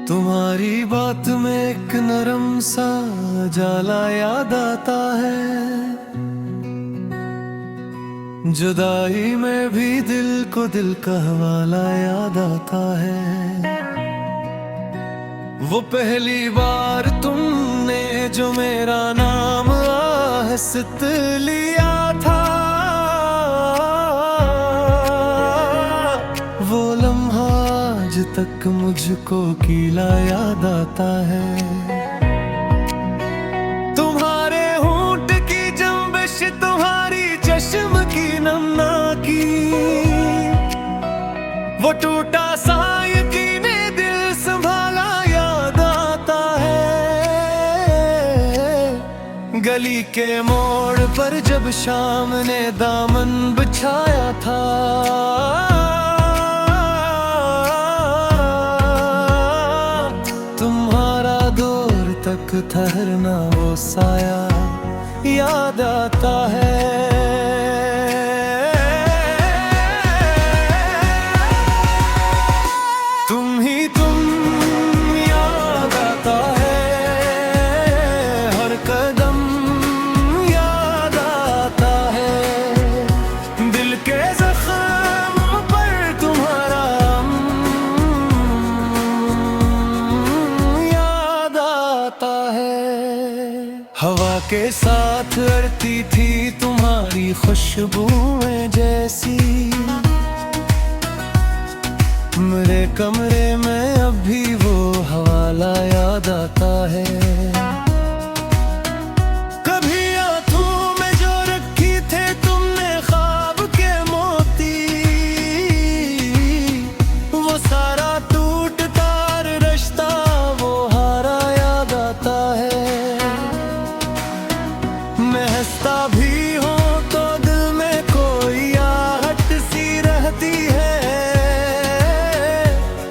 तुम्हारी बात में एक नरम सा जाला याद आता है। जुदाई में भी दिल को दिल का हवाला याद आता है। वो पहली बार तुमने जो मेरा नाम आहस्त लिया था, वो लम्हा आज तक मुझको कीला याद आता है। तुम्हारे होंठ की जंबिश, तुम्हारी चश्म की नमनाकी, वो टूटा सा यकीने दिल संभाला याद आता है। गली के मोड़ पर जब शाम ने दामन बिछाया था, तुम्हारा दूर तक ठहरना वो साया याद आता है। तुम ही तुम याद आता है, हर कदम याद आता है। दिल के जख्म पर तुम्हारा याद आता है। हवा के साथ उड़ती थी तुम्हारी खुशबुएं जैसी, मेरे कमरे में अब भी वो हवाला याद आता है। कभी आंखों में जो रखी थे तुमने ख्वाब के मोती, वो सारा टूट तार रिश्ता वो हारा याद आता है। मैं हंसता भी हूँ तो दिल में कोई आहट सी रहती है।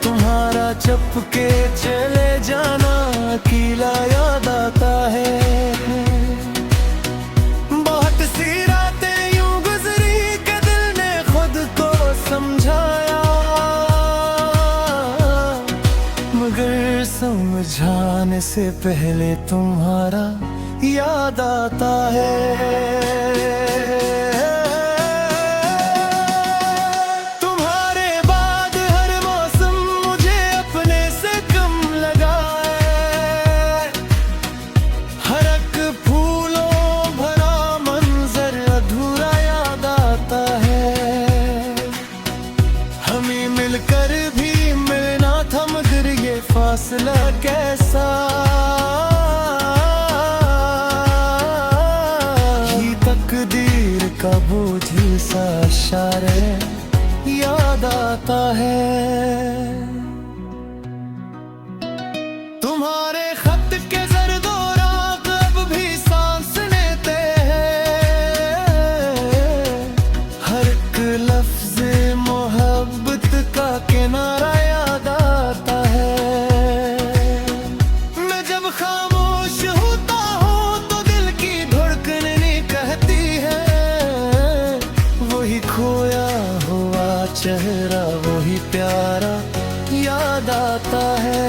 तुम्हारा चपके चले जाना अकेला याद आता है। बहुत सी रातें यूं गुजरी कि दिल ने खुद को समझाया, मगर समझाने से पहले तुम्हारा याद आता है। तुम्हारे बाद हर मौसम मुझे अपने से कम लगा है। हर एक फूलों भरा मंजर अधूरा याद आता है। हमें मिलकर भी मिलना था मगर ये फासला कैसा, तकदीर का बोझ सा इशारे याद आता है। तुम्हारे खत के जर्द और राग अब भी सांस लेते हैं। हर एक लफ्ज मोहब्बत का किनारा याद आता है। मैं जब खामोश होता हूँ तो दिल की धड़कनें कहती है, वही खोया हुआ चेहरा वही प्यारा याद आता है।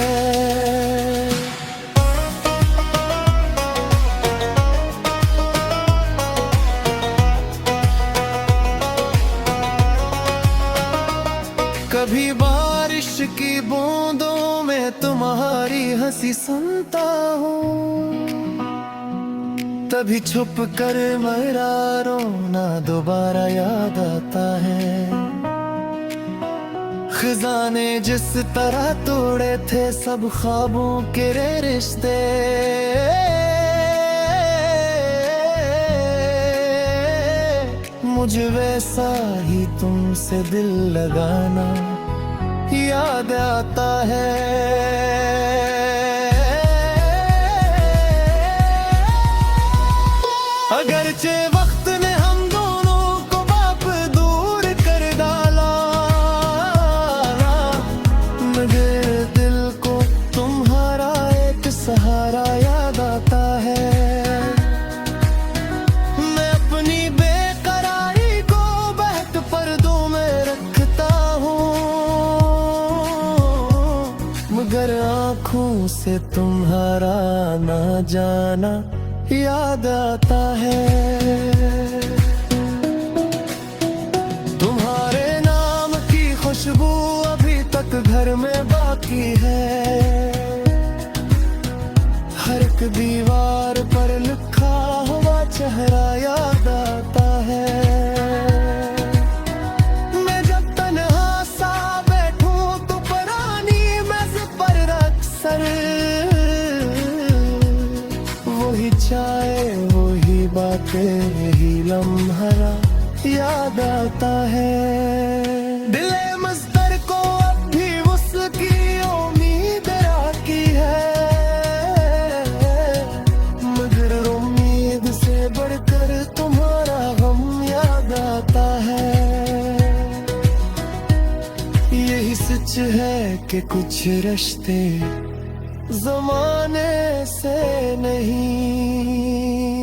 कभी बारिश की बूंदों में तुम्हारी हंसी सुनता हूँ, तभी छुप कर मेरा रोना दोबारा याद आता है। खिज़ा ने जिस तरह तोड़े थे सब ख्वाबों के रिश्ते, मुझे वैसा ही तुमसे दिल लगाना याद आता है। अगरचे वक्त ने हम दोनों को बाप दूर कर डाला, मगर दिल को तुम्हारा एक सहारा याद आता है। मैं अपनी बेकरारी को बहक पर्दों में रखता हूँ, मगर आँखों तुम्हारा ना जाना याद आता है। तुम्हारे नाम की खुशबू अभी तक घर में बाकी है। हर एक दीवार पर लिखा हुआ चेहरा याद आता है। मैं जब तन्हा सा बैठूं तो पुरानी मेज पर अक्सर वही चाय वही बातें वही लम्हा याद आता है। दिले मस्तर को अब भी उसकी उम्मीद राखी है, मगर उम्मीद से बढ़कर तुम्हारा गम याद आता है। यही सच है कि कुछ रिश्ते ज़माने से नहीं